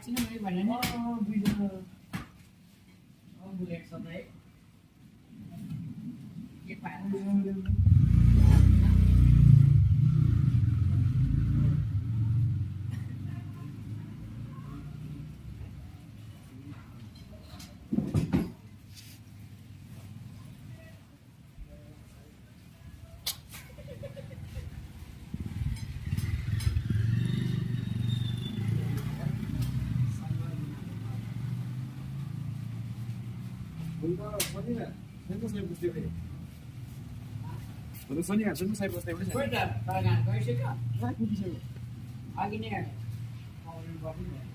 किन मैले भने नि दुईजना बुलेट छ त है के पाएर सोनिया सुन्नु साइड बस्दै पनि खोइ त बागान गइसक्यो पुगिसक्यो अघि नै आउनु गर्नु